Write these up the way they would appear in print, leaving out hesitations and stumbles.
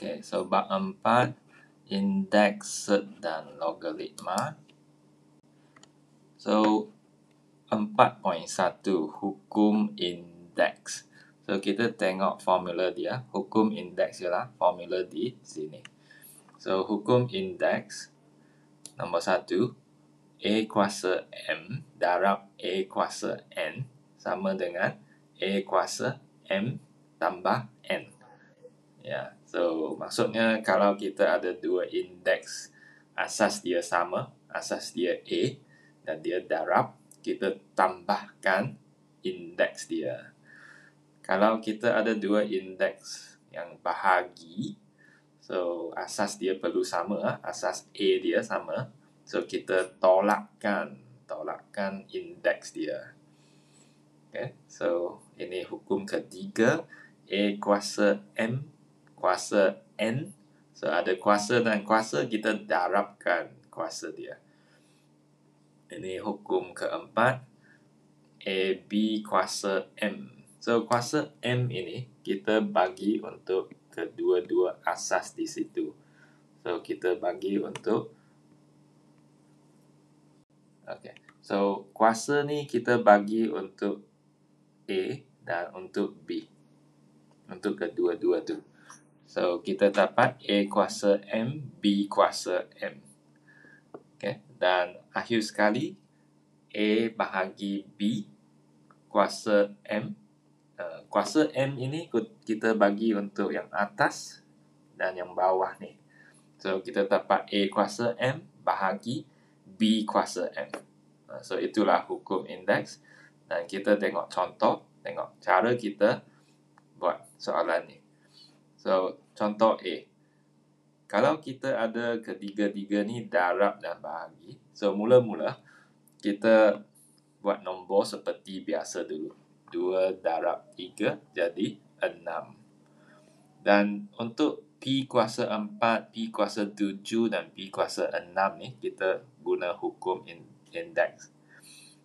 Okay, so bab 4, indeks set dan logaritma. So 4.1, hukum indeks. So kita tengok formula dia. Hukum indeks ialah formula di sini. So hukum indeks nombor 1, A kuasa M darab A kuasa N sama dengan A kuasa M tambah N. Ya, so maksudnya kalau kita ada dua indeks, asas dia sama, asas dia A dan dia darab, kita tambahkan indeks dia. Kalau kita ada dua indeks yang bahagi, so asas dia perlu sama, asas A dia sama, so kita tolakkan indeks dia. Okay, so ini hukum ketiga, A kuasa M kuasa N. So ada kuasa dan kuasa, kita darabkan kuasa dia. Ini hukum keempat, AB kuasa M. So kuasa M ini kita bagi untuk kedua-dua asas di situ. So kita bagi untuk so kuasa ni kita bagi untuk A dan untuk B. Untuk kedua-dua tu. So, kita dapat A kuasa M, B kuasa M. Okay. Dan akhir sekali, A bahagi B kuasa M. Kuasa M ini kita bagi untuk yang atas dan yang bawah ni. So, kita dapat A kuasa M bahagi B kuasa M. So, itulah hukum indeks. Dan kita tengok contoh, tengok cara kita buat soalan ni. So, contoh A. Kalau kita ada ketiga-tiga ni darab dan bahagi, so mula-mula kita buat nombor seperti biasa dulu. 2 darab 3 jadi 6. Dan untuk P kuasa 4, P kuasa 7 dan P kuasa 6 ni, kita guna hukum indeks.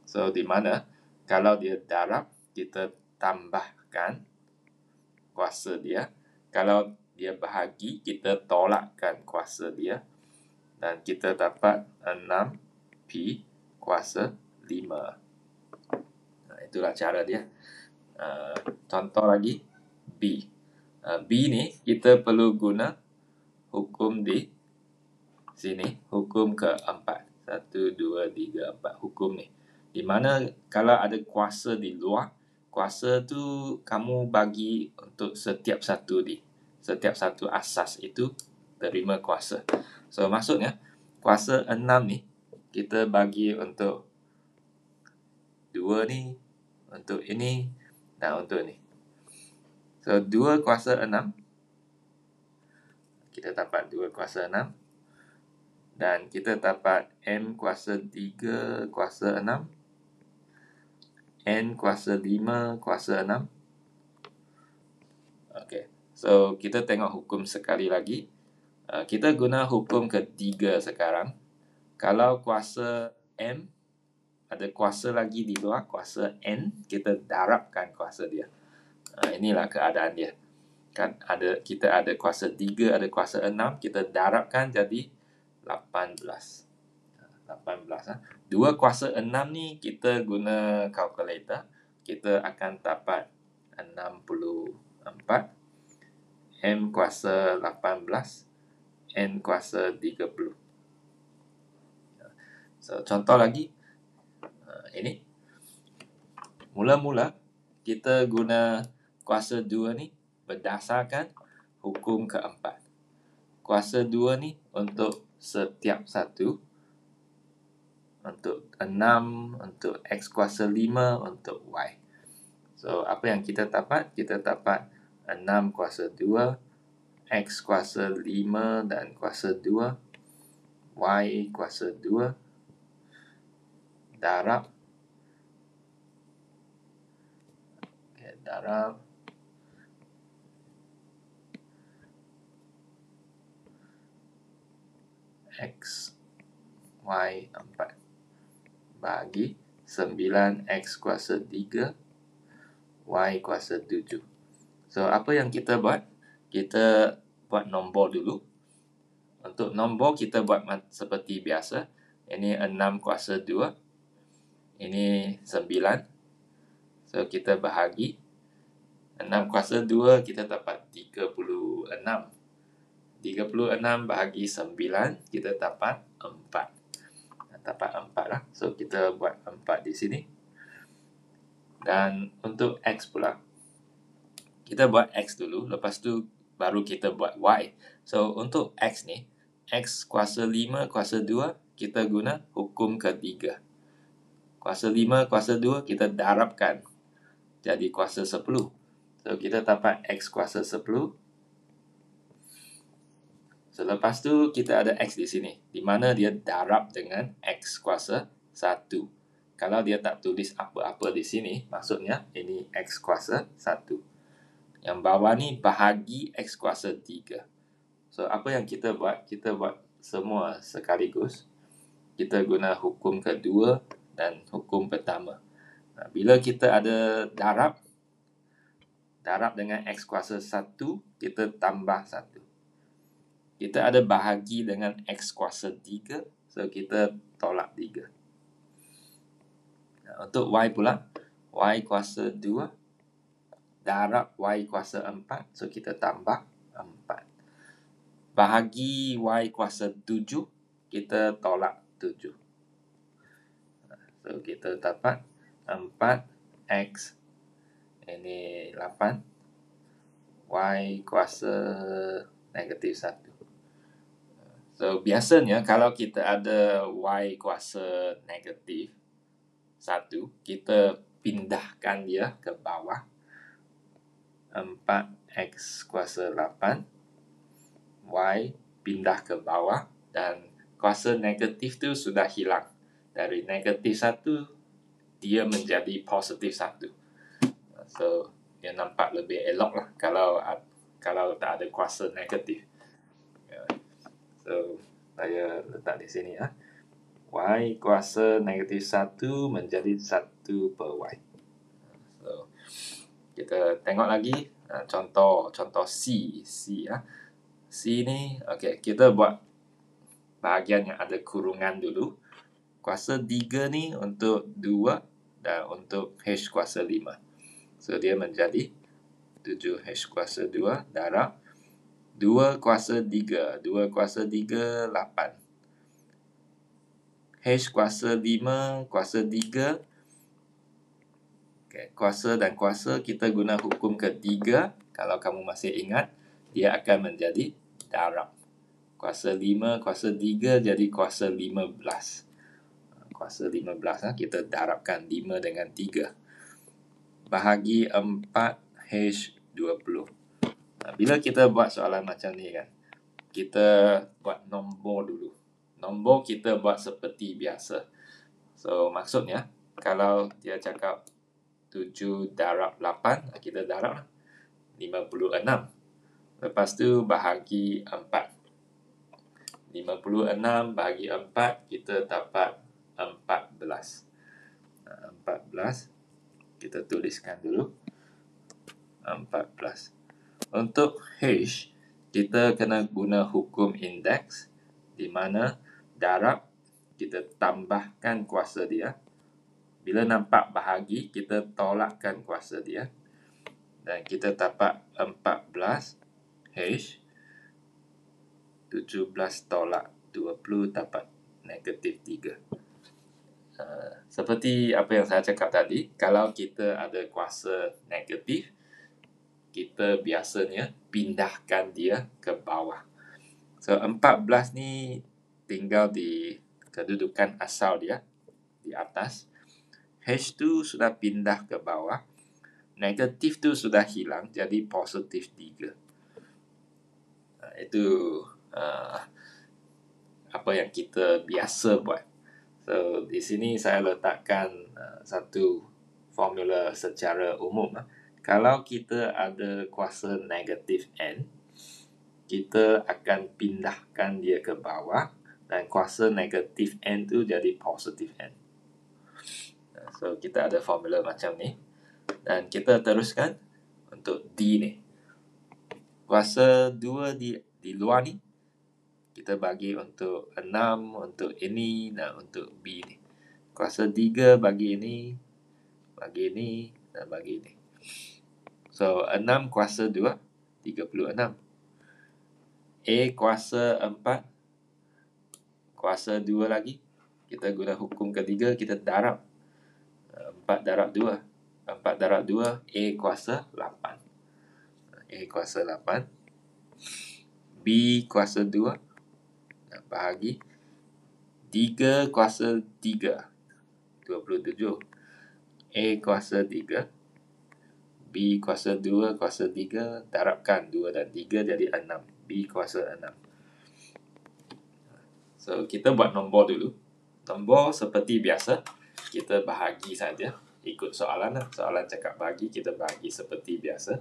So, di mana kalau dia darab, kita tambahkan kuasa dia. Kalau dia bahagi, kita tolakkan kuasa dia. Dan kita dapat 6P kuasa 5. Itulah cara dia. Contoh lagi, B. B ni kita perlu guna hukum di sini. Hukum keempat. 1, 2, 3, 4. Hukum ni. Di mana kalau ada kuasa di luar, kuasa tu kamu bagi untuk setiap satu asas itu terima kuasa. So maksudnya kuasa 6 ni kita bagi untuk 2 ni, untuk ini dan untuk ni. So 2 kuasa 6, kita dapat 2 kuasa 6 dan kita dapat M kuasa 3 kuasa 6, N kuasa 5 kuasa 6. Okay. So, kita tengok hukum sekali lagi. Kita guna hukum ketiga sekarang. Kalau kuasa M, ada kuasa lagi di luar, kuasa N, kita darabkan kuasa dia. Inilah keadaan dia. Kan kita ada kuasa 3, ada kuasa 6, kita darabkan jadi 18. 2 kuasa 6 ni kita guna kalkulator. Kita akan dapat 64. M kuasa 18. N kuasa 30. So, contoh lagi. Ini. Mula-mula kita guna kuasa 2 ni berdasarkan hukum keempat. Kuasa 2 ni untuk setiap satu. Untuk 6, untuk X kuasa 5, untuk Y. So, apa yang kita dapat? Kita dapat 6 kuasa 2, X kuasa 5 dan kuasa 2, Y kuasa 2, darab. Darab. X, Y 4. Bagi 9X kuasa 3, Y kuasa 7. So, apa yang kita buat? Kita buat nombor dulu. Untuk nombor kita buat seperti biasa. Ini 6 kuasa 2. Ini 9. So kita bahagi 6 kuasa 2 kita dapat 36. 36 bahagi 9 kita dapat 4. Dapat 4 lah. So kita buat 4 di sini. Dan untuk X pula, kita buat X dulu, lepas tu baru kita buat Y. So untuk X ni, X kuasa 5 kuasa 2 kita guna hukum ketiga. Kuasa 5 kuasa 2 kita darabkan jadi kuasa 10. So kita dapat X kuasa 10. Selepas tu kita ada X di sini, di mana dia darab dengan X kuasa 1. Kalau dia tak tulis apa-apa di sini, maksudnya ini X kuasa 1. Yang bawah ni bahagi X kuasa 3. So apa yang kita buat? Kita buat semua sekaligus. Kita guna hukum kedua dan hukum pertama. Bila kita ada darab dengan X kuasa 1, kita tambah 1. Kita ada bahagi dengan X kuasa 3, so kita tolak 3. Untuk Y pula, Y kuasa 2 darab Y kuasa 4, so kita tambah 4. Bahagi Y kuasa 7, kita tolak 7. So kita dapat 4X, ini 8, Y kuasa negatif 1. So biasanya kalau kita ada Y kuasa negatif 1, kita pindahkan dia ke bawah. 4X kuasa 8, Y pindah ke bawah, dan kuasa negatif tu sudah hilang. Dari negatif 1, dia menjadi positif 1. So dia nampak lebih elok lah kalau tak ada kuasa negatif. So saya letak di sini ya. Y kuasa negatif 1 menjadi 1 per Y. So kita tengok lagi contoh C ya. C ni okey, kita buat bahagian yang ada kurungan dulu. Kuasa 3 ni untuk 2 dan untuk H kuasa 5. So dia menjadi 7H kuasa 2 darab 2 kuasa 3. 2 kuasa 3, 8. H kuasa 5, kuasa 3. Okay, kuasa dan kuasa kita guna hukum ketiga. Kalau kamu masih ingat, dia akan menjadi darab. Kuasa 5, kuasa 3 jadi kuasa 15. Kuasa 15, kita darabkan 5 dengan 3. Bahagi 4H20. Bila kita buat soalan macam ni kan, kita buat nombor dulu. Nombor kita buat seperti biasa. So maksudnya, kalau dia cakap 7 darab 8, kita darab 56. Lepas tu bahagi 4. 56 bahagi 4, kita dapat 14. 14, kita tuliskan dulu. 14. Untuk H, kita kena guna hukum indeks, di mana darab, kita tambahkan kuasa dia. Bila nampak bahagi, kita tolakkan kuasa dia. Dan kita dapat 14 H. 17 tolak 20 dapat negatif 3. Seperti apa yang saya cakap tadi, kalau kita ada kuasa negatif, kita biasanya pindahkan dia ke bawah. So 14 ni tinggal di kedudukan asal dia, di atas. H tu sudah pindah ke bawah. Negatif tu sudah hilang, jadi positif 3. Itu apa yang kita biasa buat. So di sini saya letakkan satu formula secara umum. Kalau kita ada kuasa negatif N, kita akan pindahkan dia ke bawah, dan kuasa negatif N tu jadi positif N. So kita ada formula macam ni, dan kita teruskan untuk D ni. kuasa 2 di luar ni, kita bagi untuk 6 untuk ini dan untuk B ni. Kuasa 3 bagi ini, dan bagi ini. So, 6 kuasa 2, 36. A kuasa 4, kuasa 2 lagi. Kita guna hukum ketiga, kita darab. 4 darab 2. 4 darab 2, A kuasa 8. A kuasa 8. B kuasa 2. Bahagi 3 kuasa 3. 27. A kuasa 3. B kuasa 2 kuasa 3. Darabkan 2 dan 3 jadi 6. B kuasa 6. So, kita buat nombor dulu. Nombor seperti biasa, kita bahagi saja. Ikut soalan lah. Soalan cakap bahagi, kita bahagi seperti biasa.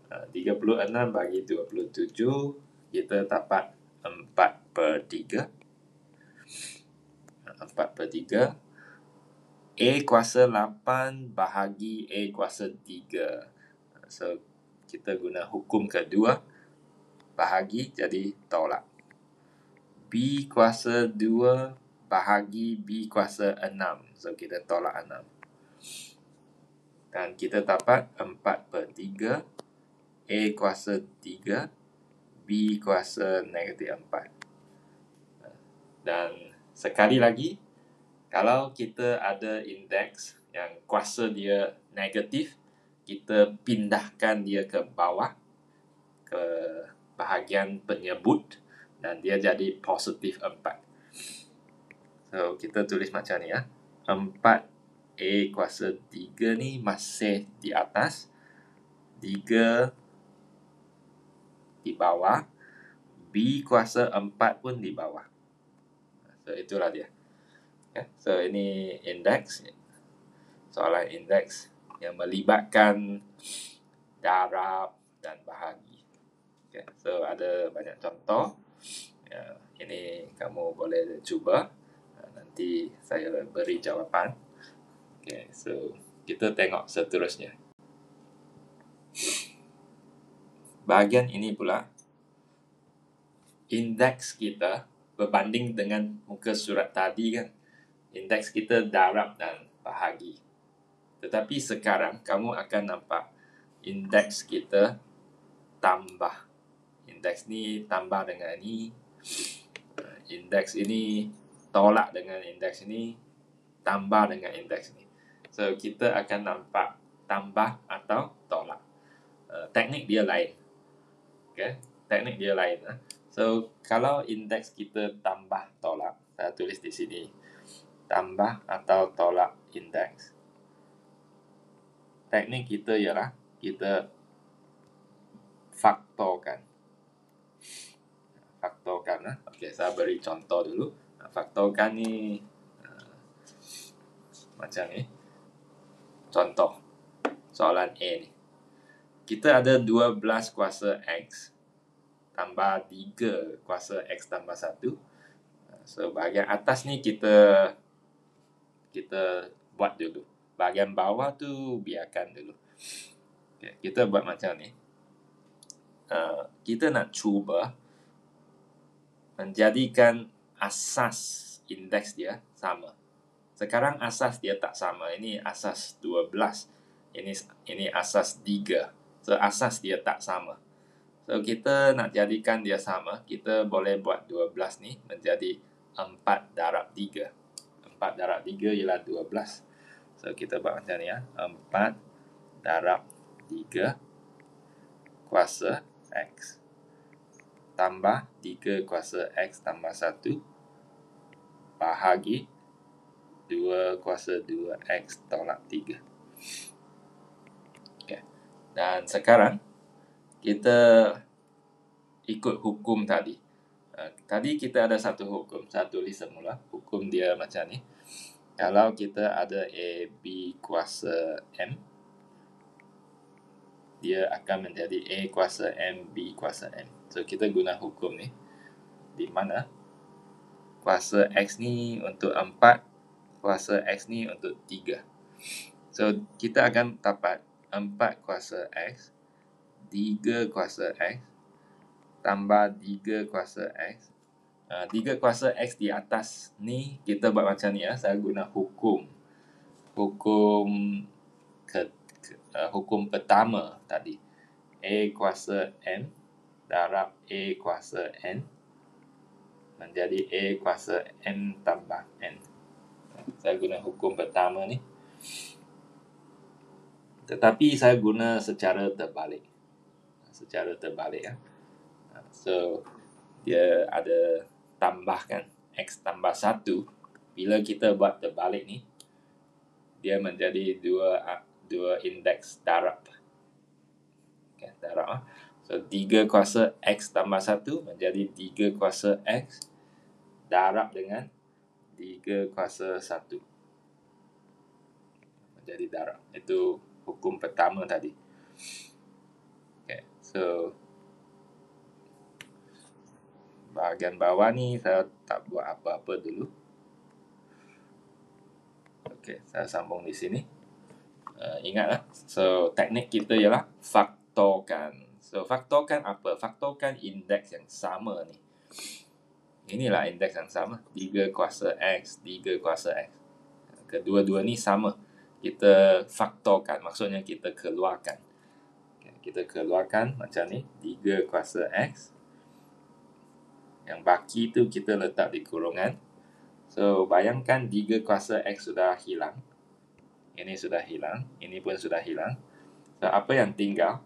36 bagi 27, kita dapat 4/3. 4/3. A kuasa 8 bahagi A kuasa 3. So, kita guna hukum kedua. Bahagi jadi tolak. B kuasa 2 bahagi B kuasa 6. So, kita tolak 6. Dan kita dapat 4/3. A kuasa 3. B kuasa -4. Dan sekali lagi, kalau kita ada indeks yang kuasa dia negatif, kita pindahkan dia ke bawah, ke bahagian penyebut, dan dia jadi positif 4. So, kita tulis macam ni ya. 4 A kuasa 3 ni masih di atas, 3 di bawah, B kuasa 4 pun di bawah. So, itulah dia. Okay. So, ini indeks. Soalan indeks yang melibatkan darab dan bahagi. Okay. So, ada banyak contoh. Ya, ini kamu boleh cuba. Nanti saya beri jawapan. Okay. So, kita tengok seterusnya. Bahagian ini pula, indeks kita berbanding dengan muka surat tadi kan. Indeks kita darab dan bahagi. Tetapi sekarang kamu akan nampak indeks kita tambah. Indeks ni tambah dengan ini. Indeks ini tolak dengan indeks ini. Tambah dengan indeks ini. So, kita akan nampak tambah atau tolak. Teknik dia lain. Okay? Teknik dia lain. So, kalau indeks kita tambah tolak, saya tulis di sini. Tambah atau tolak indeks. Teknik kita ialah kita faktorkan. Faktorkan. Okey, saya beri contoh dulu. Faktorkan ni macam ni. Contoh soalan A ni. Kita ada 12 kuasa X tambah 3 kuasa X tambah 1. So, bahagian atas ni kita buat dulu. Bahagian bawah tu biarkan dulu. Okay, kita buat macam ni. Kita nak cuba menjadikan asas indeks dia sama. Sekarang asas dia tak sama. Ini asas 12. Ini asas 3. So, asas dia tak sama. So, kita nak jadikan dia sama. Kita boleh buat 12 ni menjadi 4 darab 3. 4 darab 3 ialah 12. So, kita buat macam ni ya. 4 darab 3 kuasa X. Tambah 3 kuasa X tambah 1. Bahagi 2 kuasa 2X tolak 3. Okay. Dan sekarang, kita ikut hukum tadi. Tadi kita ada satu hukum. Saya tulis semula. Hukum dia macam ni. Kalau kita ada A, B kuasa M, dia akan menjadi A kuasa M, B kuasa M. So, kita guna hukum ni. Di mana kuasa X ni untuk 4, kuasa X ni untuk 3. So, kita akan dapat 4 kuasa X, 3 kuasa X tambah 3 kuasa X. 3 kuasa X di atas ni kita buat macam ni ya. Saya guna hukum pertama tadi. A kuasa N darab A kuasa N menjadi A kuasa N tambah N. Saya guna hukum pertama ni. Tetapi saya guna secara terbalik. Ya. So, dia ada tambahkan X tambah 1. Bila kita buat terbalik ni, dia menjadi dua indeks darab. Okay, darab. So, 3 kuasa X tambah 1 menjadi 3 kuasa X darab dengan 3 kuasa 1. Menjadi darab. Itu hukum pertama tadi. Okay, so bahagian bawah ni saya tak buat apa-apa dulu. Okay, saya sambung di sini. Ingatlah, so teknik kita ialah faktorkan. So faktorkan apa? Faktorkan indeks yang sama ni. Inilah indeks yang sama. 3 kuasa X, 3 kuasa X. Kedua-dua ni sama. Kita faktorkan, maksudnya kita keluarkan. Okay, kita keluarkan macam ni. 3 kuasa X. Yang baki tu kita letak di kurungan. So, bayangkan 3 kuasa X sudah hilang. Ini sudah hilang. Ini pun sudah hilang. So, apa yang tinggal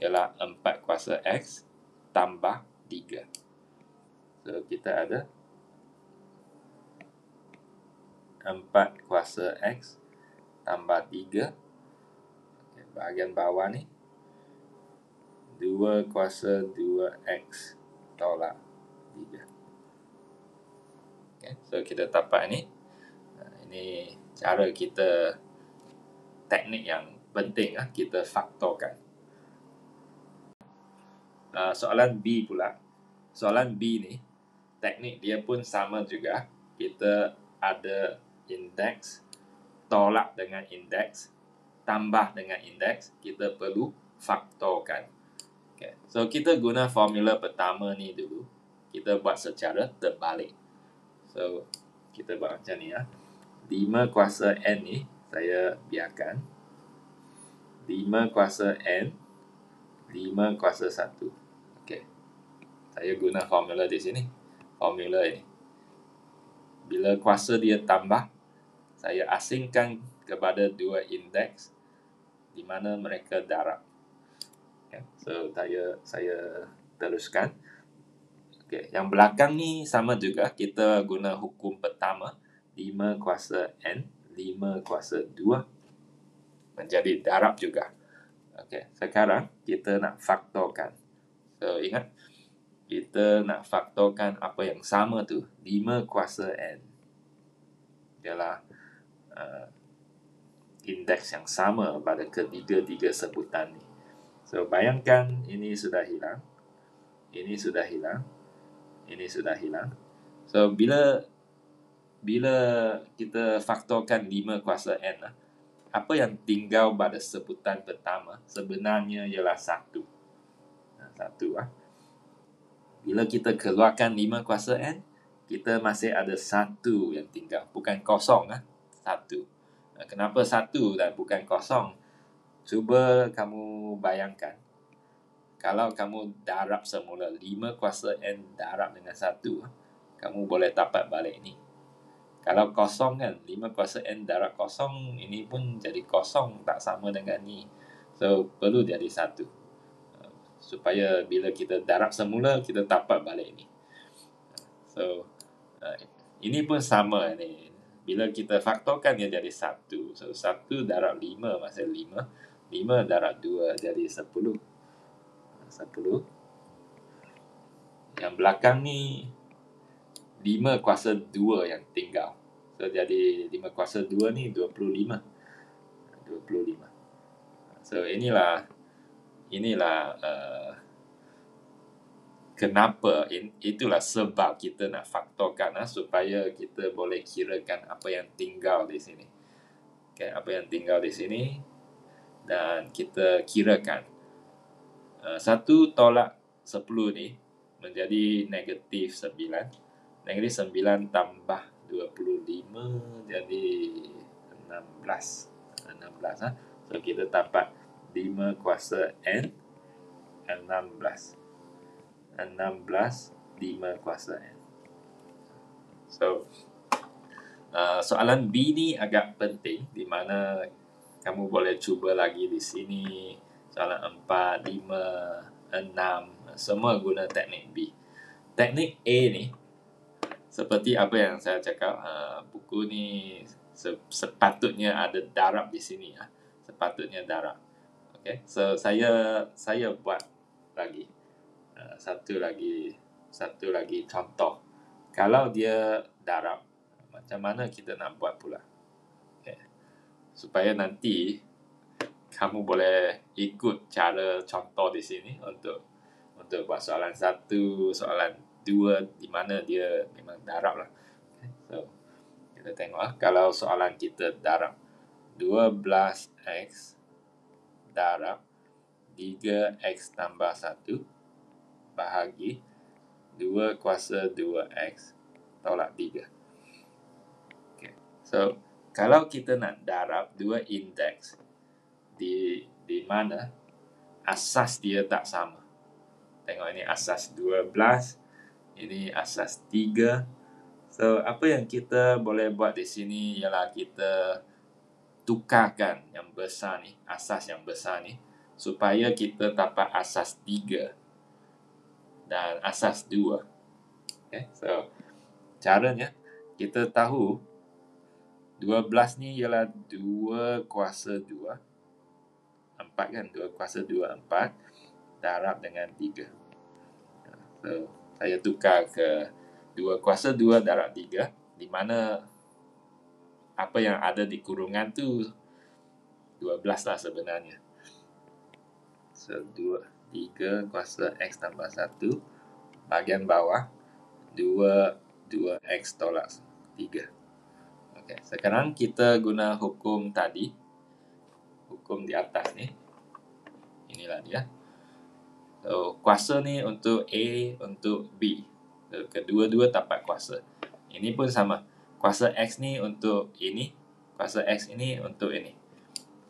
ialah 4 kuasa X tambah 3. So, kita ada 4 kuasa X tambah 3. Okay, bahagian bawah ni 2 kuasa 2X tolak 3. Okay, so kita tapak ni. Ini cara kita, teknik yang penting kita faktorkan. Soalan B pula. Soalan B ni, teknik dia pun sama juga. Kita ada indeks, tolak dengan indeks, tambah dengan indeks. Kita perlu faktorkan. Okay. So, kita guna formula pertama ni dulu. Kita buat secara terbalik. So, kita buat macam ni ya. 5 kuasa N ni, saya biarkan. 5 kuasa N, 5 kuasa 1. Okay. Saya guna formula di sini. Formula ini. Bila kuasa dia tambah, saya asingkan kepada dua indeks di mana mereka darab. Okay. So, saya teruskan. Okay. Yang belakang ni sama juga. Kita guna hukum pertama. 5 kuasa N, 5 kuasa 2 menjadi darab juga. Okay. Sekarang kita nak faktorkan. So, ingat, kita nak faktorkan apa yang sama tu. 5 kuasa N ialah indeks yang sama pada ketiga-tiga sebutan ni. So, bayangkan ini sudah hilang. Ini sudah hilang. Ini sudah hilang. So, bila kita faktorkan 5 kuasa N, apa yang tinggal pada sebutan pertama sebenarnya ialah 1. 1. Bila kita keluarkan 5 kuasa N, kita masih ada 1 yang tinggal. Bukan kosong. 1. Kenapa 1 dan bukan kosong? Cuba kamu bayangkan. Kalau kamu darab semula 5 kuasa N darab dengan 1, kamu boleh dapat balik ni. Kalau kosong kan, 5 kuasa N darab kosong, ini pun jadi kosong, tak sama dengan ni. So, perlu jadi 1. Supaya bila kita darab semula, kita dapat balik ni. So, ini pun sama ni. Bila kita faktorkan, dia jadi 1. So, 1 darab 5 masih 5. 5 darab 2 jadi 10. 10. Yang belakang ni 5 kuasa 2 yang tinggal. So, jadi 5 kuasa 2 ni 25. 25. So, inilah kenapa, itulah sebab kita nak faktorkan supaya kita boleh kirakan apa yang tinggal di sini. Okay, apa yang tinggal di sini dan kita kirakan 1 tolak 10 ni menjadi negatif 9. Negatif 9 tambah 25 jadi 16. 16 ha. So kita dapat 5 kuasa N 16. 16 5 kuasa N. So soalan B ni agak penting di mana kamu boleh cuba lagi di sini. Soalan 4, 5, 6 semua guna teknik B. Teknik A ni seperti apa yang saya cakap, buku ni sepatutnya ada darab di sini ya. Sepatutnya darab. Okay, so saya buat lagi satu lagi contoh. Kalau dia darab, macam mana kita nak buat pula? Okay. Supaya nanti kamu boleh ikut cara contoh di sini untuk buat soalan 1, soalan 2 di mana dia memang darab lah. Okay. So kita tengok kalau soalan kita darab 12x darab 3x tambah 1 bahagi 2 kuasa 2x tolak 3. Okay. So, kalau kita nak darab dua indeks di mana asas dia tak sama. Tengok ini asas 12, ini asas 3. So, apa yang kita boleh buat di sini ialah kita tukarkan yang besar ni, asas yang besar ni, supaya kita dapat asas 3 dan asas 2. Okay, so caranya kita tahu 12 ni ialah 2 kuasa 2. 4 kan? 2 kuasa 2, 4 darab dengan 3. So saya tukar ke 2 kuasa 2 darab 3 di mana apa yang ada di kurungan tu 12 lah sebenarnya. So 3 kuasa X tambah 1 bahagian bawah 2x tolak 3. Okay, sekarang kita guna hukum tadi. Hukum di atas ni. Inilah dia. So, kuasa ni untuk A, untuk B. So, kedua-dua dapat kuasa. Ini pun sama. Kuasa X ni untuk ini. Kuasa X ini untuk ini.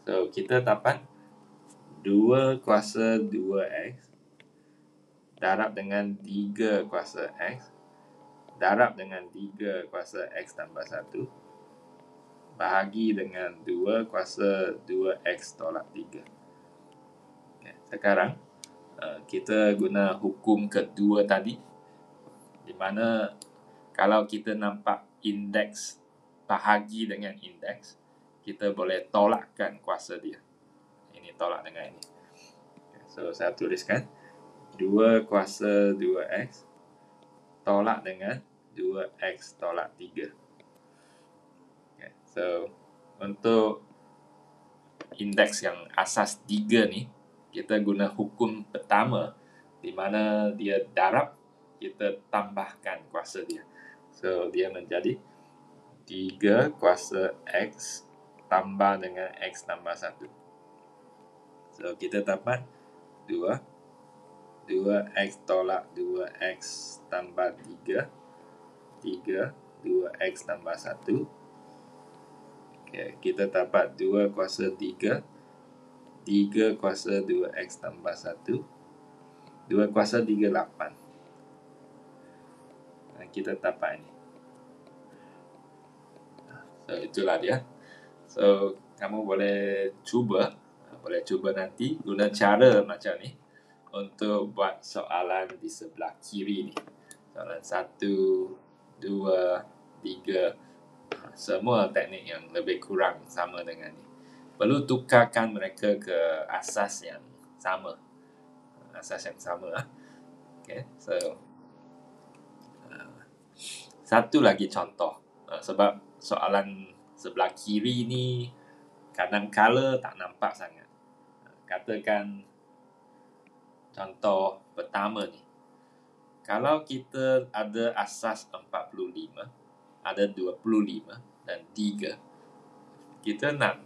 So, kita dapat 2 kuasa 2x darab dengan 3 kuasa X darab dengan 3 kuasa X tambah 1 bahagi dengan 2 kuasa 2X tolak 3. Okay. Sekarang kita guna hukum kedua tadi di mana kalau kita nampak indeks bahagi dengan indeks, kita boleh tolakkan kuasa dia. Ini tolak dengan ini. Okay. So saya tuliskan 2 kuasa 2X tolak dengan 2X tolak 3. Okay. So, untuk indeks yang asas 3 ni, kita guna hukum pertama di mana dia darab, kita tambahkan kuasa dia. So, dia menjadi 3 kuasa X tambah dengan X tambah 1. So, kita dapat 2x tolak 2x tambah 3 2x tambah 1. Okay, kita dapat 2 kuasa 3 kuasa 2x tambah 1 2 kuasa 3 8. Dan kita dapat ini. So itulah dia. So kamu boleh cuba nanti guna cara macam ni untuk buat soalan di sebelah kiri ni. Soalan 1, 2, 3, semua teknik yang lebih kurang sama dengan ni. Perlu tukarkan mereka ke asas yang sama. Okay, so satu lagi contoh. Sebab soalan sebelah kiri ni kadang-kala tak nampak sangat. Katakan contoh pertama ni. Kalau kita ada asas 45, ada 25 dan 3, kita nak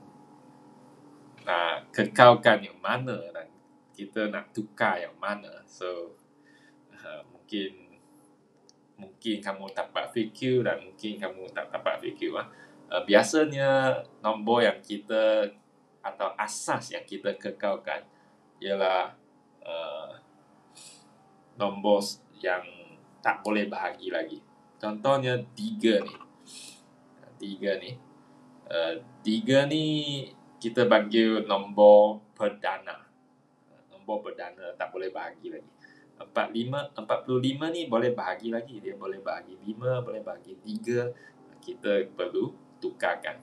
kekalkan yang mana dan kita nak tukar yang mana. So mungkin kamu dapat VQ dan mungkin kamu tak dapat VQ. Biasanya nombor yang kita atau asas yang kita kekalkan ialah nombor yang tak boleh bahagi lagi. Contohnya 3 ni. 3 ni. 3 ni kita bagi nombor perdana. Nombor perdana tak boleh bahagi lagi. 45 ni boleh bahagi lagi. Dia boleh bahagi 5, boleh bahagi 3. Kita perlu tukarkan.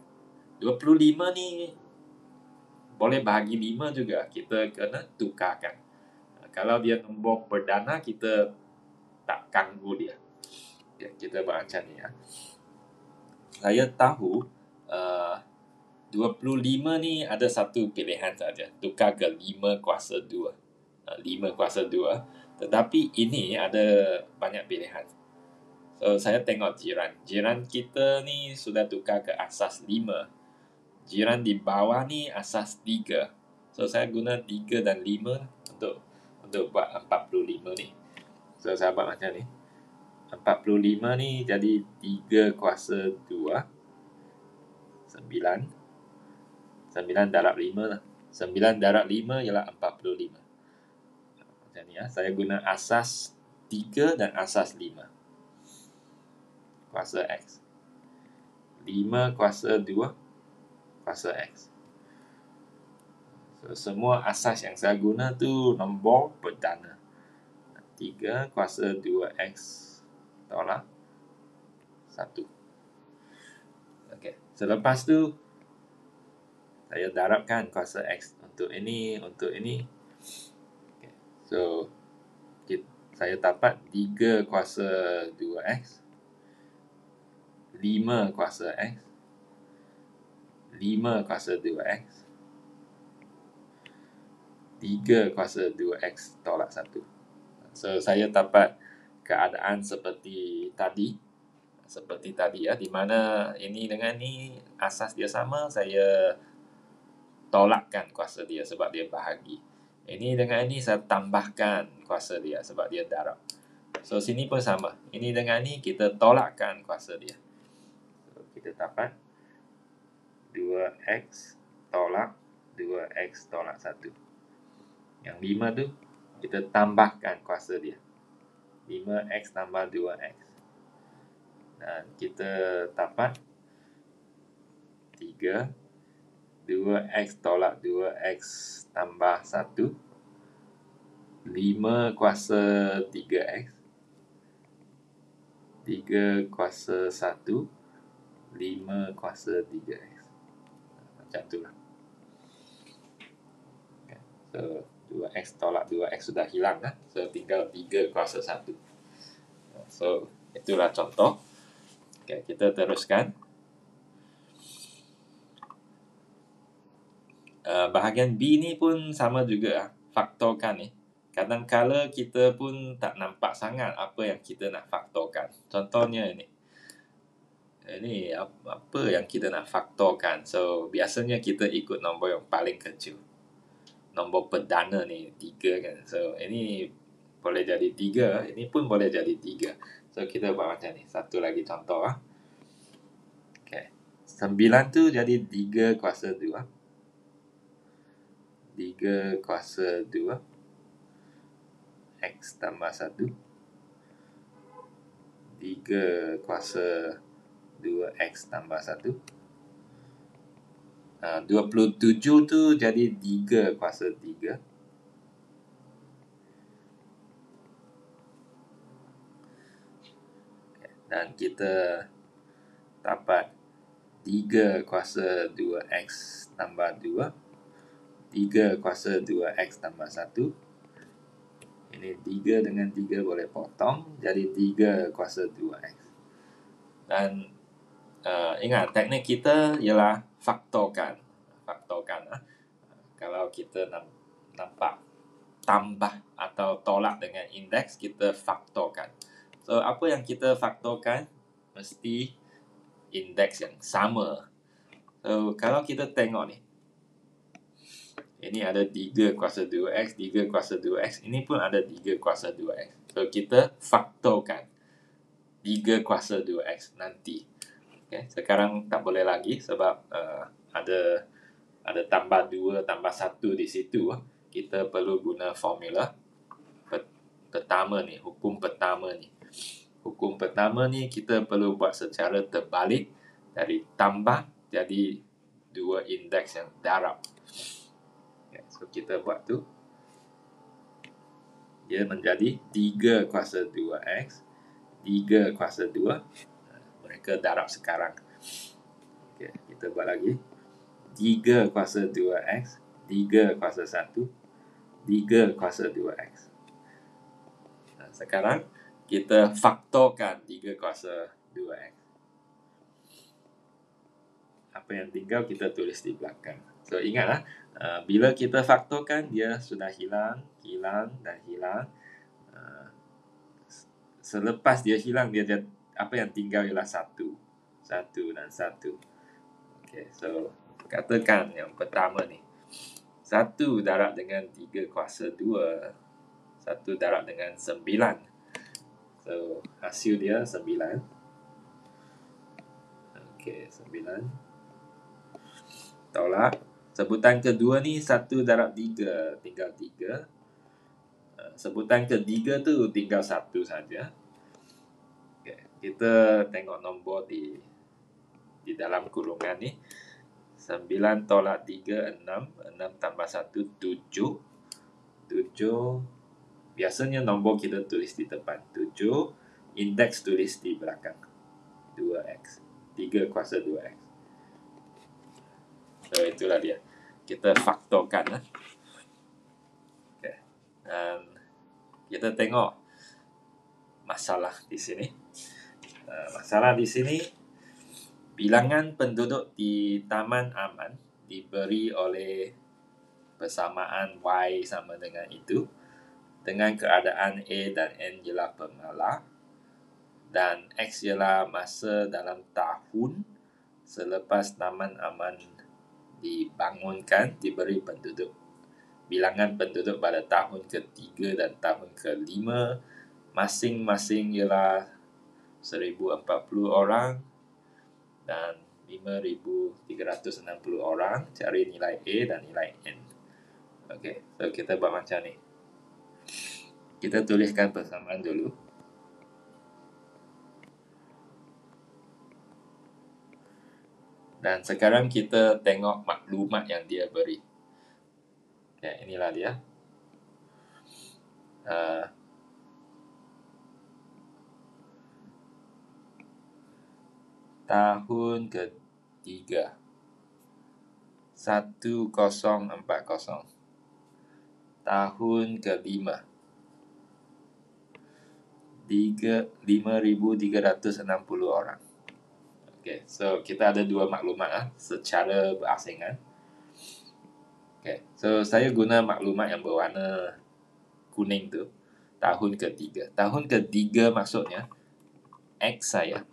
25 ni boleh bahagi 5 juga. Kita kena tukarkan. Kalau dia nombor perdana, kita tak ganggu dia. Ya, kita buat macam ni. Saya tahu 25 ni ada satu pilihan saja. Tukar ke 5 kuasa 2. 5 kuasa 2. Tetapi ini ada banyak pilihan. So, saya tengok jiran. Jiran kita ni sudah tukar ke asas 5. Jiran di bawah ni asas 3. So, saya guna 3 dan 5 untuk buat 45 ni. So, saya buat macam ni. 45 ni jadi 3 kuasa 2. 9 darab 5 lah. 9 darab 5 ialah 45. Macam ni ya. Saya guna asas 3 dan asas 5. Kuasa X. 5 kuasa 2 kuasa X. So, semua asas yang saya guna tu nombor perdana. 3 kuasa 2X tolak 1. Okey. Selepas tu saya darabkan kuasa X untuk ini, untuk ini. Okay. So, saya dapat 3 kuasa 2X, 5 kuasa X, 5 kuasa 2X, 3 kuasa 2X tolak 1. So, saya dapat keadaan seperti tadi. Seperti tadi ya, di mana ini dengan ni asas dia sama, saya tolakkan kuasa dia sebab dia bahagi. Ini dengan ini saya tambahkan kuasa dia sebab dia darab. So, sini pun sama. Ini dengan ni kita tolakkan kuasa dia. So, kita dapat 2X tolak 2X tolak 1. Yang 5 tu kita tambahkan kuasa dia. 5X tambah 2X. Dan kita dapat 3 2X tolak 2X tambah 1. 5 kuasa 3X. 3 kuasa 1. 5 kuasa 3X. Macam tu lah. Okay. So, 2X tolak 2X sudah hilang lah. So, tinggal 3 kuasa 1. So, itulah contoh. Okay, kita teruskan. Bahagian B ni pun sama juga, faktorkan ni. Kadang-kala kita pun tak nampak sangat apa yang kita nak faktorkan. Contohnya ini. Ini apa yang kita nak faktorkan. So, biasanya kita ikut nombor yang paling kecil. Nombor perdana ni 3 kan. So, ini boleh jadi 3. Ini pun boleh jadi 3. So, kita buat macam ni. Satu lagi contoh. Okay. 9 tu jadi 3 kuasa 2. 3 kuasa 2 X tambah 1. 3 kuasa 2X tambah 1. 27 tu jadi 3 kuasa 3. Dan kita dapat 3 kuasa 2X tambah 2. 3 kuasa 2X tambah 1. Ini 3 dengan 3 boleh potong. Jadi 3 kuasa 2X. Dan ingat, teknik kita ialah faktorkan. Faktorkan. Kalau kita nampak tambah atau tolak dengan indeks, kita faktorkan. So, apa yang kita faktorkan mesti indeks yang sama. So, kalau kita tengok ni. Ini ada 3 kuasa 2X, 3 kuasa 2X. Ini pun ada 3 kuasa 2X. So, kita faktorkan 3 kuasa 2X nanti. Okay. Sekarang tak boleh lagi sebab ada tambah 2, tambah 1 di situ. Kita perlu guna formula pertama ni, hukum pertama ni. Hukum pertama ni kita perlu buat secara terbalik dari tambah jadi 2 indeks yang darab. Okay, so kita buat tu. Dia menjadi 3 kuasa 2X, 3 kuasa 2. Mereka darab sekarang. Okay, kita buat lagi. 3 kuasa 2X, 3 kuasa 1, 3 kuasa 2X. Sekarang kita faktorkan 3 kuasa 2X. Apa yang tinggal kita tulis di belakang. So ingatlah, bila kita faktorkan dia sudah hilang, hilang dan hilang. Selepas dia hilang dia apa yang tinggal ialah 1 dan 1. Okay, so katakan yang pertama ni. 1 darab dengan 3 kuasa 2. 1 darab dengan 9. So hasil dia 9. Okay, 9. Tolak. Sebutan kedua ni 1 darab 3, tinggal 3. Sebutan ketiga tu tinggal 1 saja. Okay. Kita tengok nombor di dalam kurungan ni. 9 tolak 3, 6. 6 tambah 1, 7. 7. Biasanya nombor kita tulis di depan. 7. Indeks tulis di belakang. 2X. 3 kuasa 2X. So itulah dia. Kita faktorkan. Okay. Dan kita tengok masalah di sini. Masalah di sini, bilangan penduduk di Taman Aman diberi oleh persamaan Y sama dengan itu dengan keadaan A dan N ialah pemalar dan X ialah masa dalam tahun selepas Taman Aman dibangunkan, diberi penduduk. Bilangan penduduk pada tahun ke-3 dan tahun ke-5 masing-masing ialah 1,040 orang dan 5,360 orang. Cari nilai A dan nilai N. Okey, so kita buat macam ni. Kita tuliskan persamaan dulu. Dan sekarang kita tengok maklumat yang dia beri. Okay, inilah dia. Tahun ke-3 1040. Tahun ke-5 5,360 orang. Okay, so kita ada 2 maklumat secara berasingan. Okay, so saya guna maklumat yang berwarna kuning tu. Tahun ke-3. Tahun ke-3 maksudnya X saya.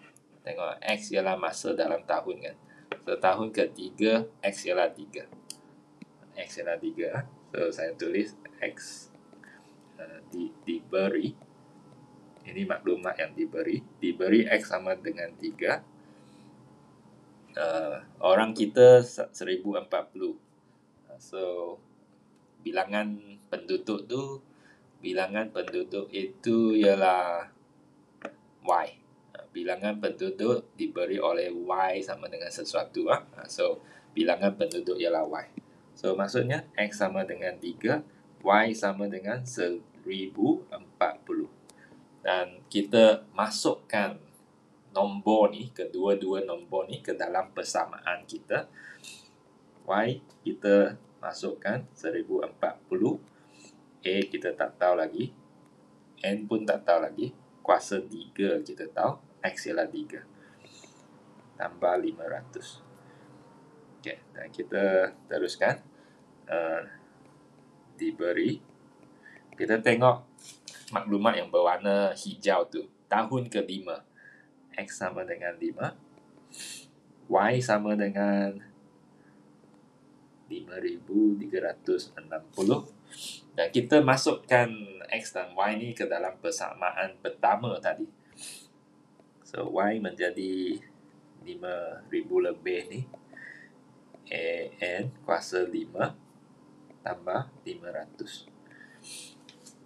Tengok, X ialah masa dalam tahun kan. So tahun ke-3 X ialah 3. X ialah 3. So saya tulis X diberi. Ini maklumat yang diberi. Diberi X sama dengan 3. Orang kita 1,040. So bilangan penduduk itu ialah Y. Bilangan penduduk diberi oleh Y sama dengan sesuatu. So bilangan penduduk ialah Y. So maksudnya X sama dengan 3, Y sama dengan 1,040. Dan kita masukkan nombor ni, kedua-dua nombor ni ke dalam persamaan kita. Y kita masukkan 1,040. A kita tak tahu lagi. N pun tak tahu lagi. Kuasa 3 kita tahu. X ialah 3. Tambah 500. Okay, dan kita teruskan. Diberi. Kita tengok maklumat yang berwarna hijau tu. Tahun ke-5. X sama dengan 5. Y sama dengan 5,360. Dan kita masukkan X dan Y ni ke dalam persamaan pertama tadi. So, Y menjadi 5,000 lebih ni. AN kuasa 5 tambah 500.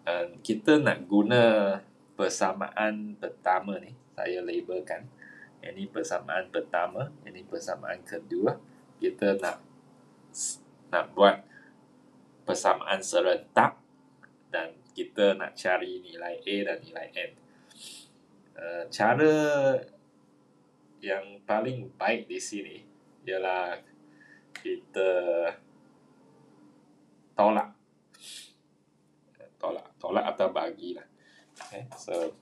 Dan kita nak guna persamaan pertama ni. Saya labelkan. Ini persamaan pertama. Ini persamaan kedua. Kita nak buat persamaan serentak. Dan kita nak cari nilai A dan nilai N. Cara yang paling baik di sini ialah kita tolak atau bagilah. Okay, so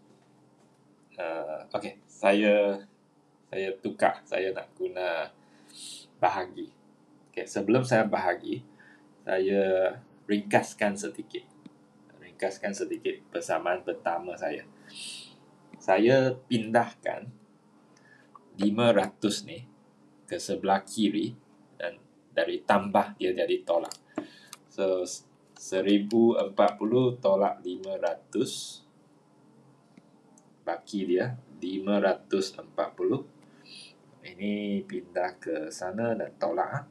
okay, saya tukar. Saya nak guna bahagi. Okay, sebelum saya bahagi, saya ringkaskan sedikit persamaan pertama saya. Saya pindahkan 500 ni ke sebelah kiri dan dari tambah dia jadi tolak. So 1040 tolak 500, baki dia 540. Ini pindah ke sana dan tolak.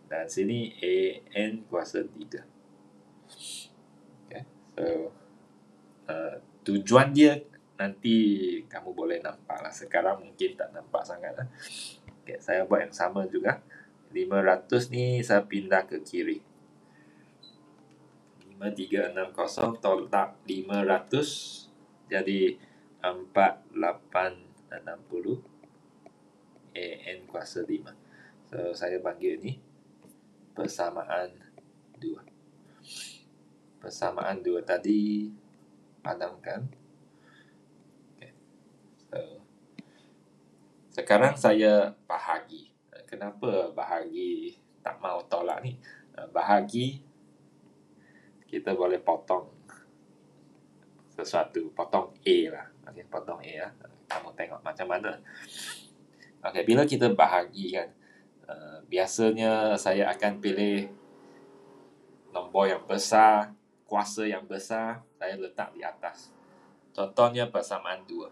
Dan sini AN kuasa 3. Okay. So tujuan dia nanti kamu boleh nampak lah. Sekarang mungkin tak nampak sangat lah. Okay, saya buat yang sama juga. 500 ni saya pindah ke kiri. 5360 tolak 500 jadi 4860 AN kuasa 5. So saya panggil ni persamaan 2. Persamaan 2 tadi padamkan. Okay. So sekarang saya bahagi. Kenapa bahagi tak mau tolak ni? Bahagi kita boleh potong sesuatu, potong A lah. Okay, potong A lah. Kamu tengok macam mana. Okay, bila kita bahagi kan, biasanya saya akan pilih nombor yang besar, kuasa yang besar, saya letak di atas. Contohnya persamaan 2.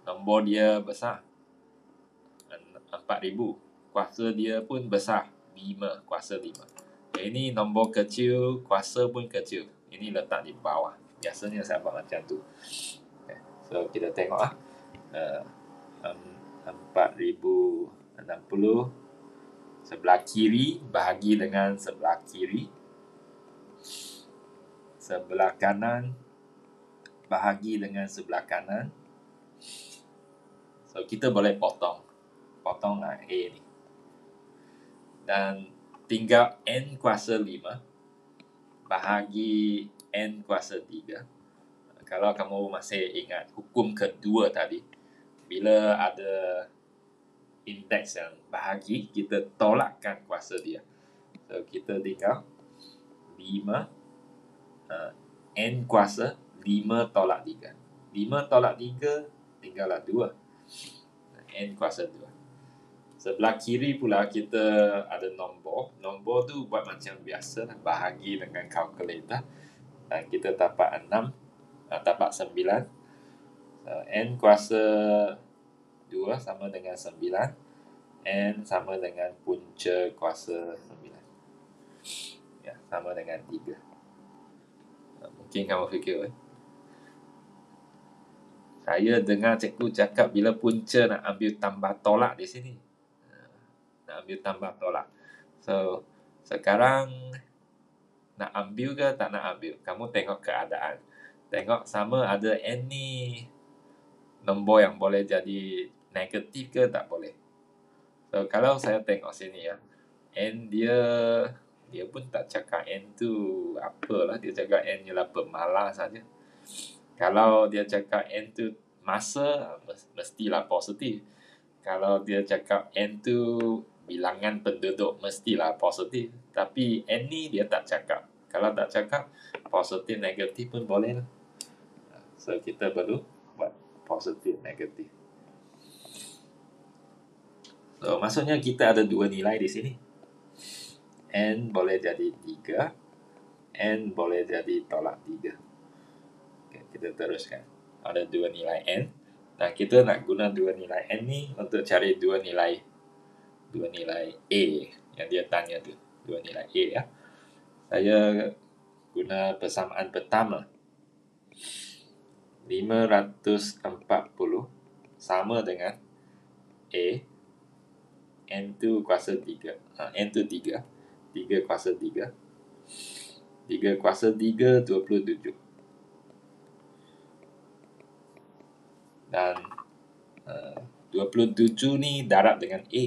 Nombor dia besar, 4,000. Kuasa dia pun besar, 5, kuasa 5. Ini nombor kecil, kuasa pun kecil. Ini letak di bawah. Biasanya saya buat macam tu. Okay. So, kita tengok lah. 4,060. Sebelah kiri, bahagi dengan sebelah kiri. Sebelah kanan, bahagi dengan sebelah kanan. So, kita boleh potong A ni. Dan tinggal N kuasa 5 bahagi N kuasa 3. Kalau kamu masih ingat hukum kedua tadi, bila ada indeks yang bahagi, kita tolakkan kuasa dia. So, kita tinggal 5 N kuasa 5 tolak 3. 5 tolak 3 tinggallah 2. N kuasa 2. Sebelah kiri pula kita ada nombor. Nombor tu buat macam biasa lah. Bahagi dengan kalkulator. Dan kita dapat 6. Dapat 9. N kuasa 2 sama dengan 9. N sama dengan punca kuasa 9. Ya, sama dengan 3. Mungkin kamu fikir, saya dengar cikgu cakap bila punca nak ambil tambah tolak di sini. Nak ambil tambah tolak. So, sekarang nak ambil ke tak nak ambil? Kamu tengok keadaan. Tengok sama ada N ni nombor yang boleh jadi negatif ke tak boleh. So, kalau saya tengok sini ya, N dia pun tak cakap N tu apalah. Dia cakap N ialah pemalas saja. Kalau dia cakap N tu masa, mestilah positif. Kalau dia cakap N tu bilangan penduduk, mestilah positif. Tapi N ni dia tak cakap. Kalau tak cakap, positif, negatif pun boleh lah. So, kita perlu buat positif, negatif. So, maksudnya kita ada 2 nilai di sini. N boleh jadi 3, N boleh jadi tolak 3. Okay, kita teruskan. Ada dua nilai N. Nah, kita nak guna dua nilai N ni untuk cari dua nilai A yang dia tanya tu. Dua nilai A ya. Saya guna persamaan pertama. 540 sama dengan A. N tu kuasa 3. N tu 3. 3 kuasa 3. 3 kuasa 3, 27. Dan 27 ni darab dengan A.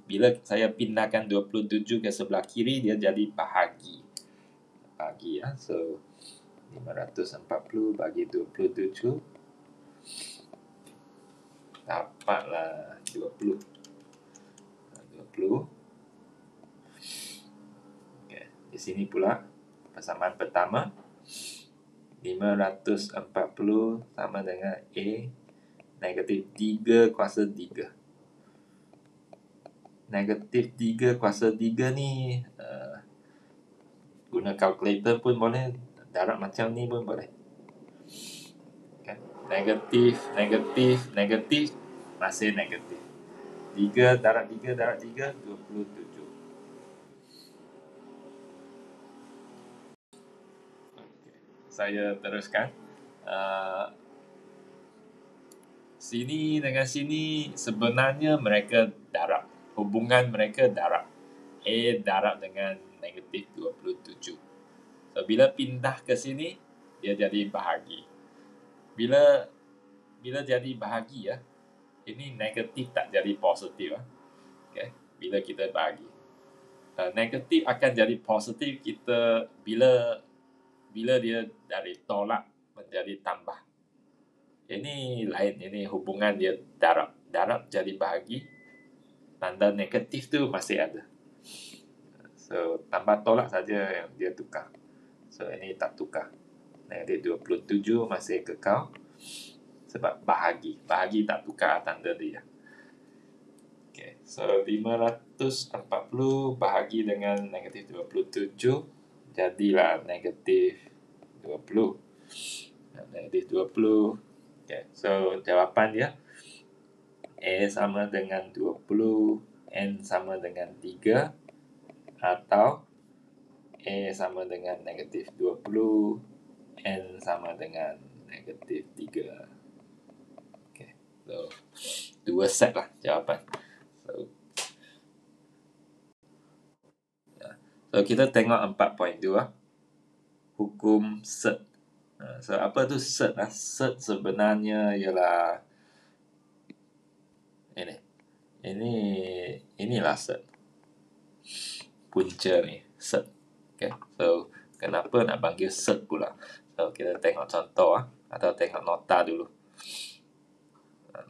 Bila saya pindahkan 27 ke sebelah kiri, dia jadi bahagi. Bahagi ya. So, 540 bagi 27. Dapatlah 20. 20. Okay. Di sini pula persamaan pertama. 540 sama dengan A negatif 3 kuasa 3. Negatif 3 kuasa 3 ni guna kalkulator pun boleh, darab macam ni pun boleh. Okay. Negatif, negatif, negatif, masih negatif. 3 darab 3 darab 3, 27. Okay. Saya teruskan. Sini dengan sini sebenarnya mereka darab. Hubungan mereka darab. A darab dengan negatif 27. So, bila pindah ke sini, dia jadi bahagi. Bila jadi bahagi ya, ini negatif tak jadi positif. Okay. Bila kita bahagi. Negatif akan jadi positif kita bila dia dari tolak menjadi tambah. Ini lain, ini hubungan dia darab. Darab jadi bahagi, tanda negatif tu masih ada. So, tambah tolak saja yang dia tukar. So, ini tak tukar. Negatif 27 masih kekal sebab bahagi. Bahagi tak tukar tanda dia. Okay. So, 540 bahagi dengan negatif 27 jadilah negatif 20. Negatif 20. Okay. So, jawapan dia A sama dengan 20, N sama dengan 3, atau A sama dengan negatif 20, N sama dengan negatif 3. Okay. So, dua set lah jawapan. So, kita tengok 4.2. Hukum set. So, apa tu set? Set sebenarnya ialah inilah set. Punca ni, set. Okay. So, kenapa nak panggil set pula? So, kita tengok contoh atau tengok nota dulu.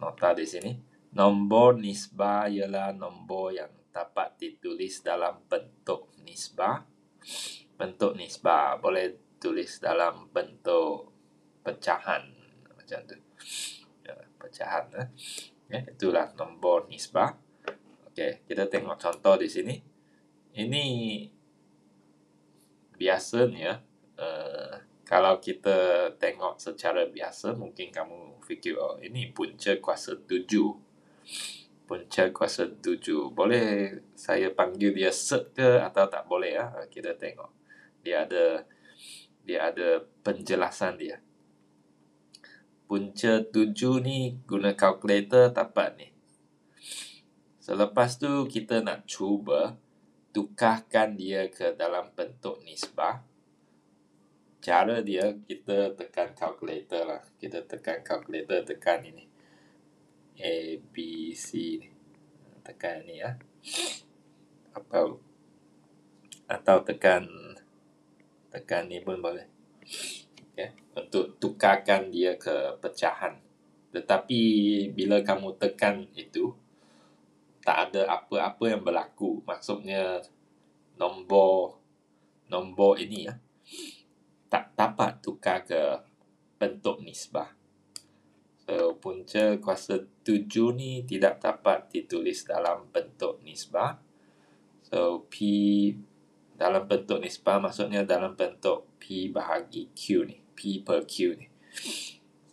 Nota di sini. Nombor nisbah ialah nombor yang dapat ditulis dalam bentuk nisbah. Bentuk nisbah boleh tulis dalam bentuk pecahan macam tu. Ya, pecahan. Ya, itulah nombor nisbah. Okey, kita tengok contoh di sini. Ini biasanya kalau kita tengok secara biasa, mungkin kamu fikir, oh, ini punca kuasa 7. Punca kuasa 7. Boleh saya panggil dia set ke atau tak boleh ya? Kita tengok. Dia ada penjelasan dia. Punca 7 ni guna kalkulator dapat ni. Selepas tu kita nak cuba tukarkan dia ke dalam bentuk nisbah. Cara dia, kita tekan kalkulator lah. Kita tekan kalkulator, tekan ini. A, B, C ni. Tekan ni ya. Atau tekan ni pun boleh. Okay. Untuk tukarkan dia ke pecahan. Tetapi bila kamu tekan itu, tak ada apa-apa yang berlaku. Maksudnya nombor ini ya, tak dapat tukar ke bentuk nisbah. So, punca kuasa 7 ni tidak dapat ditulis dalam bentuk nisbah. So, P dalam bentuk nisbah maksudnya dalam bentuk P bahagi Q ni. P per Q ni.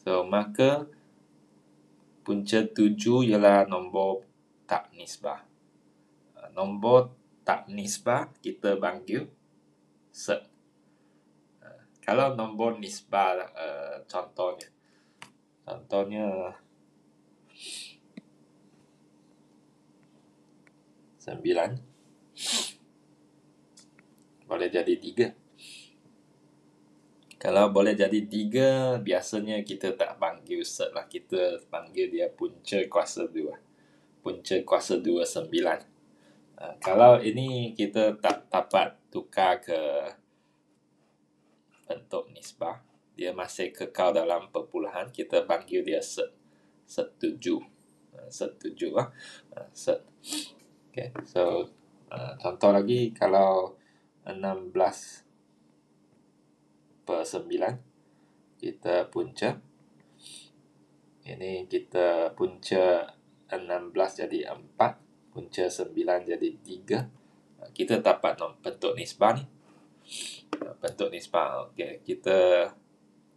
So, maka punca 7 ialah nombor tak nisbah. Nombor tak nisbah kita panggil set. Kalau nombor nisbah contohnya 9 boleh jadi 3. Kalau boleh jadi 3, biasanya kita tak panggil set lah. Kita panggil dia punca kuasa 2. Punca kuasa 2 9. Kalau ini kita tak dapat tukar ke bentuk nisbah, dia masih kekal dalam perpuluhan, kita panggil dia set. Set 7. Set 7 lah. Set. Okay. So, contoh lagi, kalau 16 per 9 kita punca. Ini kita punca 16 jadi 4, punca 9 jadi 3. Kita dapat bentuk nisbah ni. Bentuk nisbah. Okay. Kita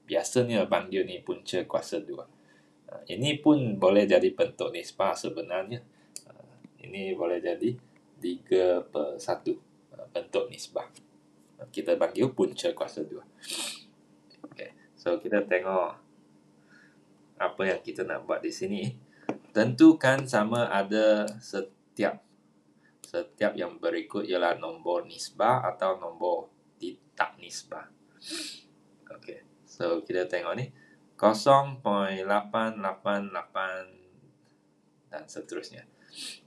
biasanya panggil ni punca kuasa 2. Ini pun boleh jadi bentuk nisbah sebenarnya. Ini boleh jadi 3 per 1 bentuk nisbah. Kita panggil punca kuasa 2. Okay. So, kita tengok apa yang kita nak buat di sini. Tentukan sama ada setiap yang berikut ialah nombor nisbah atau nombor tak nisbah. Okay. So, kita tengok ni. 0.888 dan seterusnya.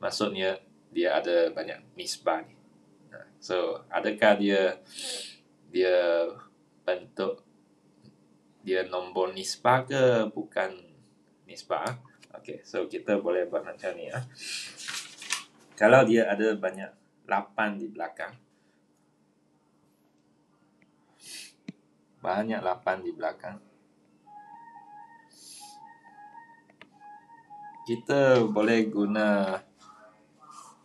Maksudnya, dia ada banyak nisbah ni. So, adakah dia bentuk dia nombor nisbah ke bukan nisbah? Okay, so kita boleh buat macam ni ya. Kalau dia ada banyak 8 di belakang, kita boleh guna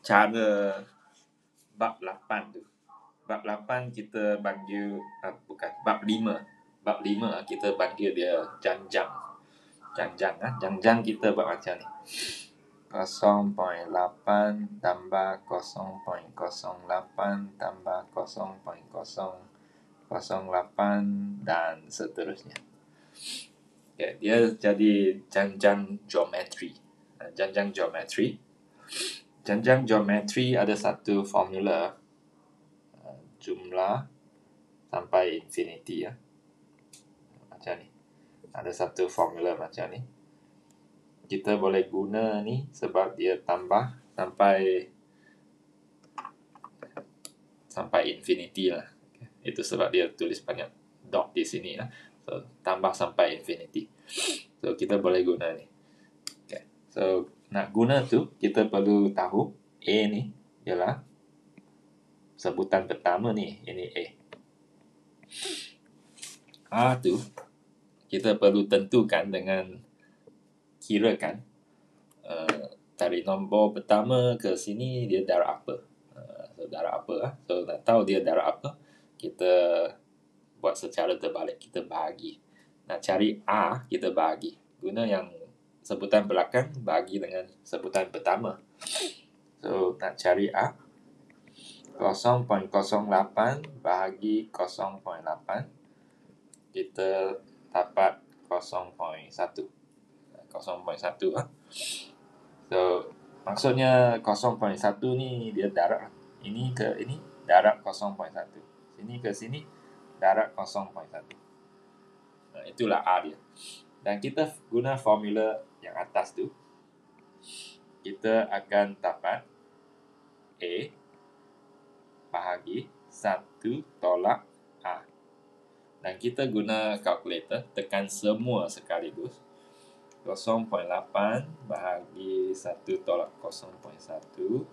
cara bab 8 tu. Bab 8 kita panggil bab 5. Bab 5 kita panggil dia janjang. Janjang kita buat macam ni. 0.8 tambah 0.08 tambah 0.008 dan seterusnya. Okay, dia jadi janjang geometri. Janjang geometri ada satu formula, jumlah sampai infinity ya. Macam ni. Ada satu formula macam ni. Kita boleh guna ni sebab dia tambah sampai infinity lah. Itu sebab dia tulis banyak dot di sini lah. So, tambah sampai infinity. So, kita boleh guna ni. Okay. So, nak guna tu, kita perlu tahu A ni ialah sebutan pertama ni. Ini A. A tu, kita perlu tentukan dengan kirakan dari nombor pertama ke sini dia darab apa. So, darab apa lah. So, nak tahu dia darab apa, kita buat secara terbalik. Kita bahagi. Nak cari A, kita bahagi. Guna yang sebutan belakang, bahagi dengan sebutan pertama. So, nak cari A, 0.08 bahagi 0.8, kita dapat 0.1. 0.1 lah. So, maksudnya 0.1 ni dia darab. Ini ke ini darab 0.1. Sini ke sini darab 0.1. Itulah A dia. Dan kita guna formula yang atas tu, kita akan dapat A bahagi 1 tolak A. Dan kita guna kalkulator, tekan semua sekaligus. 0.8 bahagi 1 tolak 0.1.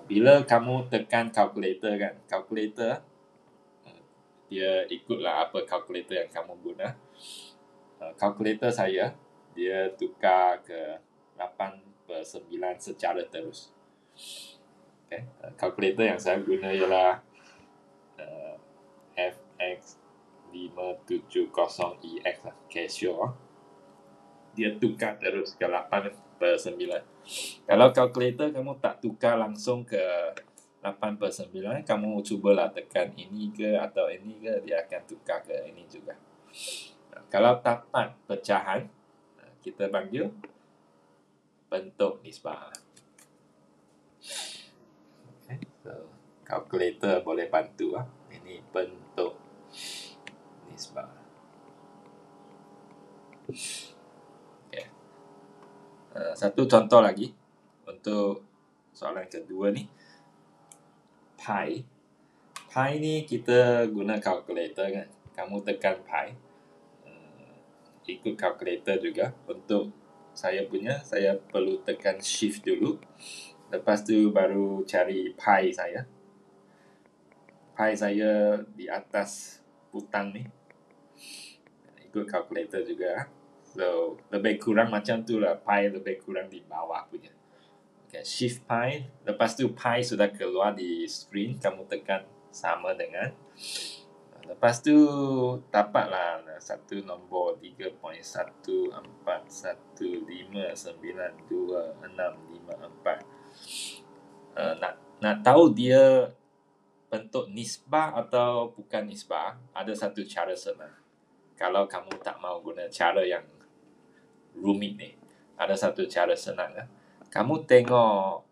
Bila kamu tekan kalkulator kan, kalkulator dia ikutlah apa kalkulator yang kamu guna. Kalkulator saya, dia tukar ke 8/9 secara terus. Okay. Kalkulator yang saya guna ialah FX570EX lah. Casio. Dia tukar terus ke 8/9. Kalau kalkulator kamu tak tukar langsung ke 8/9, kamu cubalah tekan ini ke atau ini ke, dia akan tukar ke ini juga. Kalau tapat pecahan, kita panggil bentuk nisbah. Okay. So, kalkulator boleh bantu lah. Ini bentuk nisbah. Okay. Satu contoh lagi untuk soalan kedua ni. Pi. Pi ni kita guna kalkulator kan. Kamu tekan pi. Ikut kalkulator juga. Untuk saya punya, saya perlu tekan shift dulu. Lepas tu baru cari pi saya. Pi saya di atas butang ni. Ikut kalkulator juga. So, lebih kurang macam tu lah. Pi lebih kurang di bawah punya. Okay, shift pi. Lepas tu pi sudah keluar di screen. Kamu tekan sama dengan. Lepas tu dapatlah satu nombor 3.141592654. Nak tahu dia bentuk nisbah atau bukan nisbah, ada satu cara senang. Kalau kamu tak mau guna cara yang rumit ni, ada satu cara senang. Kamu tengok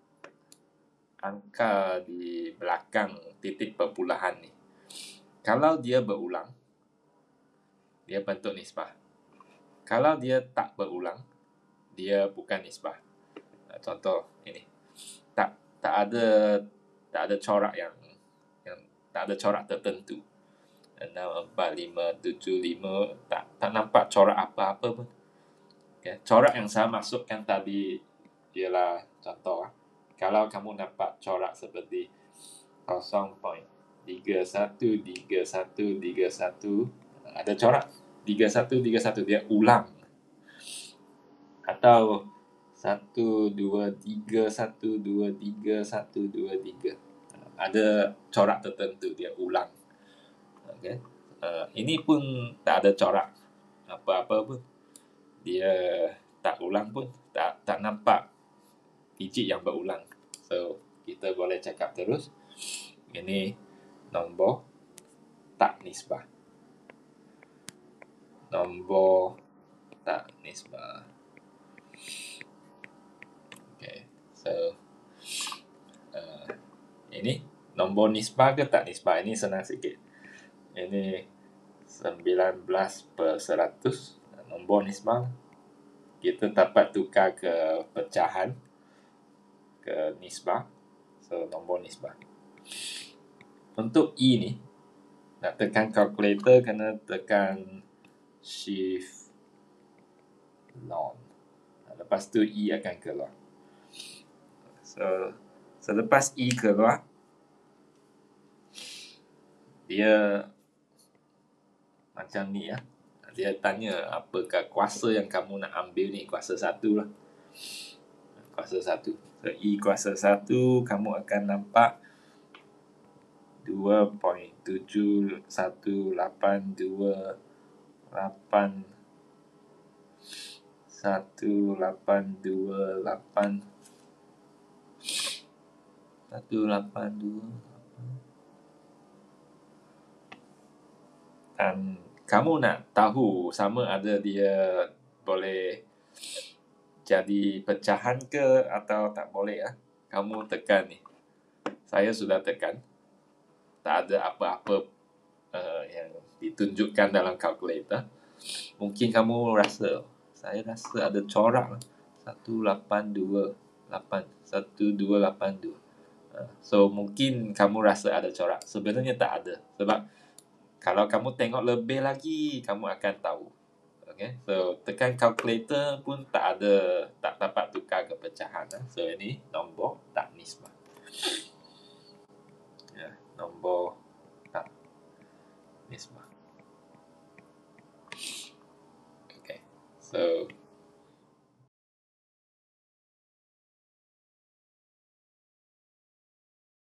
angka di belakang titik perpuluhan ni. Kalau dia berulang, dia bentuk nisbah. Kalau dia tak berulang, dia bukan nisbah. Contoh ini. Tak ada corak yang tak ada corak tertentu. 6, 4, 5, 7, 5, tak nampak corak apa-apa pun. Okay. Corak yang saya maksudkan tadi ialah contoh. Kalau kamu nampak corak seperti 0.313131, ada corak 3131, dia ulang. Atau 123123123, ada corak tertentu, dia ulang. Okay. Ini pun tak ada corak apa-apa pun. Dia tak ulang pun, tak nampak digit yang berulang. So, kita boleh cakap terus, ini nombor tak nisbah. Nombor tak nisbah. Okay. So, ini nombor nisbah ke tak nisbah? Ini senang sikit. Ini 19/100. Nombor nisbah. Kita dapat tukar ke pecahan, ke nisbah. So, nombor nisbah. Untuk E ni, nak tekan kalkulator, kena tekan shift long. Lepas tu E akan keluar. So, selepas E keluar, dia macam ni ya. Dia tanya apakah kuasa yang kamu nak ambil ni. Kuasa 1 lah. Kuasa 1. So, E kuasa 1, kamu akan nampak 2.181828182. Dan kamu nak tahu sama ada dia boleh jadi pecahan ke atau tak boleh ya. Kamu tekan ni. Saya sudah tekan. Tak ada apa-apa yang ditunjukkan dalam kalkulator. Mungkin kamu rasa, saya rasa ada corak 1282. So, mungkin kamu rasa ada corak. Sebenarnya tak ada. Sebab kalau kamu tengok lebih lagi, kamu akan tahu. Okay? So, tekan kalkulator pun tak dapat tukar ke pecahan. So, ini nombor tak nisbah.